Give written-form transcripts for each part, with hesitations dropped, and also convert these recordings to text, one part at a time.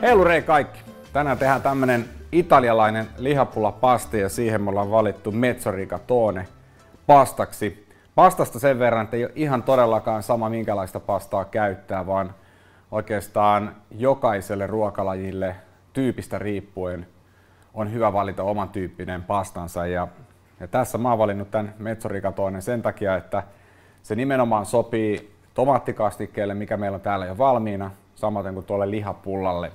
Hellurei kaikki! Tänään tehdään tämmönen italialainen lihapullapasta ja siihen me ollaan valittu Mezzo Rigatone pastaksi. Pastasta sen verran, että ei ole ihan todellakaan sama minkälaista pastaa käyttää, vaan oikeastaan jokaiselle ruokalajille tyypistä riippuen on hyvä valita oman tyyppinen pastansa. Ja tässä mä oon valinnut tämän Mezzo Rigatonen sen takia, että se nimenomaan sopii tomaattikastikkeelle, mikä meillä on täällä jo valmiina, samaten kuin tuolle lihapullalle.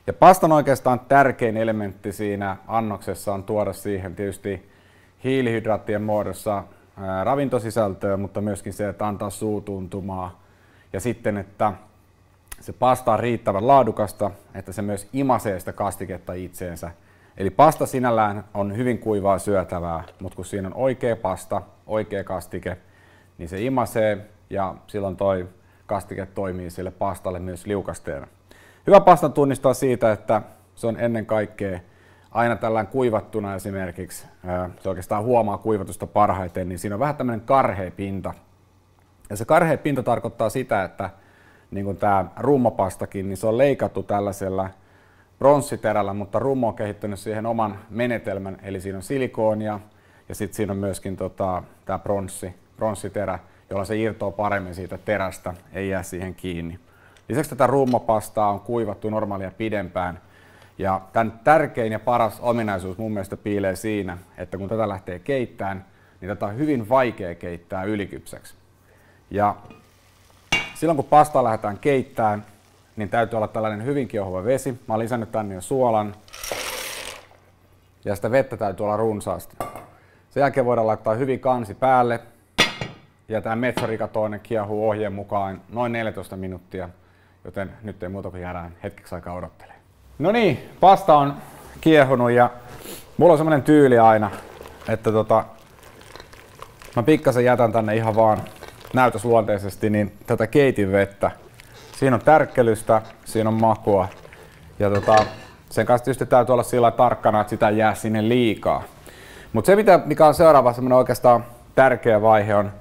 Ja pastan oikeastaan tärkein elementti siinä annoksessa on tuoda siihen tietysti hiilihydraattien muodossa ravintosisältöä, mutta myöskin se, että antaa suutuntumaa. Ja sitten, että se pasta on riittävän laadukasta, että se myös imasee sitä kastiketta itseensä. Eli pasta sinällään on hyvin kuivaa syötävää, mutta kun siinä on oikea pasta, oikea kastike, niin se imasee ja silloin toi kastike toimii sille pastalle myös liukasteena. Hyvä pasta tunnistaa siitä, että se on ennen kaikkea aina tällään kuivattuna esimerkiksi, se oikeastaan huomaa kuivatusta parhaiten, niin siinä on vähän tämmöinen karhea pinta. Ja se karhea pinta tarkoittaa sitä, että niin kuin tämä rummopastakin, niin se on leikattu tällaisella pronssiterällä, mutta rummo on kehittänyt siihen oman menetelmän, eli siinä on silikoonia ja sitten siinä on myöskin tämä pronssiterä, jolla se irtoaa paremmin siitä terästä, ei jää siihen kiinni. Lisäksi tätä rummopastaa on kuivattu normaalia pidempään. Ja tämän tärkein ja paras ominaisuus mun mielestä piilee siinä, että kun tätä lähtee keittämään, niin tätä on hyvin vaikea keittää ylikypsäksi. Ja silloin kun pastaa lähdetään keittämään, niin täytyy olla tällainen hyvin kiehuva vesi. Mä oon lisännyt tänne jo suolan. Ja sitä vettä täytyy olla runsaasti. Sen jälkeen voidaan laittaa hyvin kansi päälle. Ja tämä Mezzo Rigatone kiehuu ohjeen mukaan noin 14 minuuttia. Joten nyt ei muuta kuin jäädään hetkeksi aikaa odottelemaan. No niin, pasta on kiehunut ja mulla on semmonen tyyli aina, että mä pikkasen jätän tänne ihan vaan näytösluonteisesti niin tätä keitin vettä. Siinä on tärkkelystä, siinä on makua ja sen kanssa tietysti täytyy olla sillä tarkkana, että sitä ei jää sinne liikaa. Mutta se mikä on seuraava semmonen oikeastaan tärkeä vaihe on,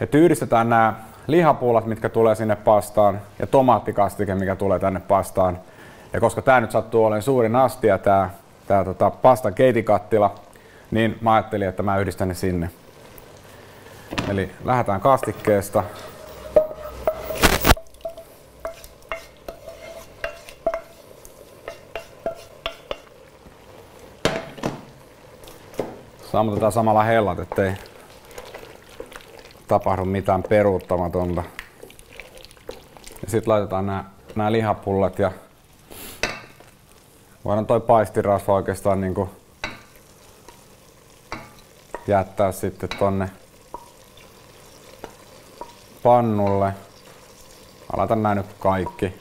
että yhdistetään nämä lihapullat, mitkä tulee sinne pastaan ja tomaattikastike, mikä tulee tänne pastaan. Ja koska tää nyt sattuu olemaan suurin astia, tää pastan keitikattila, niin mä ajattelin, että mä yhdistän ne sinne. Eli lähdetään kastikkeesta. Sammutetaan samalla hellat, ettei tapahdu mitään peruuttamatonta. Ja sitten laitetaan nämä lihapullat ja voidaan toi paistirasva oikeastaan niinku jättää sitten tonne pannulle. Mä laitan nää nyt kaikki.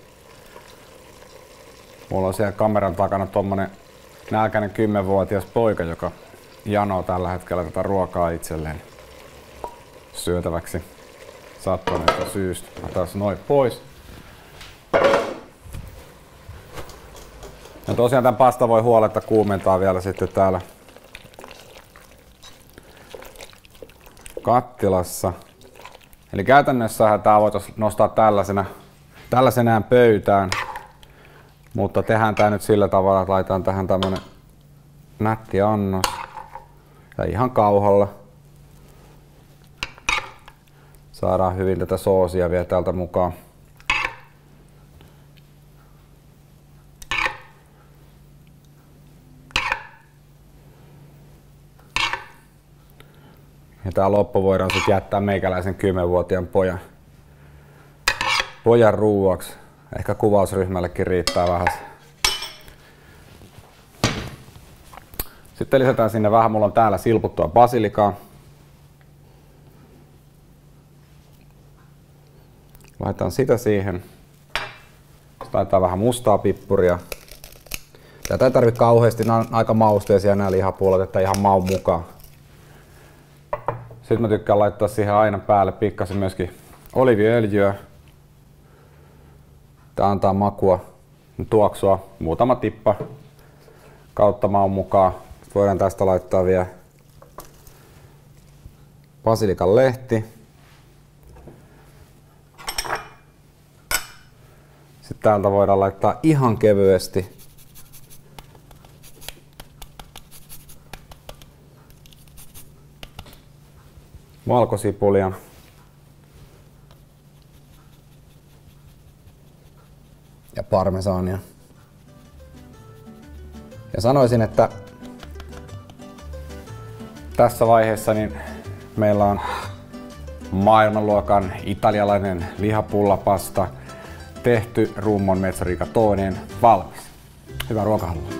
Mulla on siellä kameran takana tommonen nälkäinen 10-vuotias poika, joka janoo tällä hetkellä tätä ruokaa itselleen syötäväksi sattuneesta syystä. Mä taas noin pois. Ja tosiaan tämän pasta voi huoletta kuumentaa vielä sitten täällä kattilassa. Eli käytännössähän tää voitaisiin nostaa tällaisenään pöytään. Mutta tehdään tää nyt sillä tavalla, että laitetaan tähän tämmönen nätti annos. Ja ihan kauhalla. Saadaan hyvin tätä soosia vielä täältä mukaan. Ja tää loppu voidaan sitten jättää meikäläisen 10-vuotiaan pojan ruuaksi. Ehkä kuvausryhmällekin riittää vähän. Sitten lisätään sinne vähän, mulla on täällä silputtua basilikaa. Laitetaan sitä siihen. Sitten laitetaan vähän mustaa pippuria. Tätä ei tarvitse kauheasti, nämä on aika mausteisia nämä lihapullat, että ihan maun mukaan. Sitten mä tykkään laittaa siihen aina päälle pikkasen myöskin oliiviöljyä. Tää antaa makua, tuoksua, muutama tippa kautta maun mukaan. Sitten voidaan tästä laittaa vielä basilikan lehti. Sitten täältä voidaan laittaa ihan kevyesti valkosipulia. Ja parmesaania. Ja sanoisin, että tässä vaiheessa niin meillä on maailmanluokan italialainen lihapullapasta tehty Rummon Mezzo Rigatoneen valmis. Hyvää ruokahalua!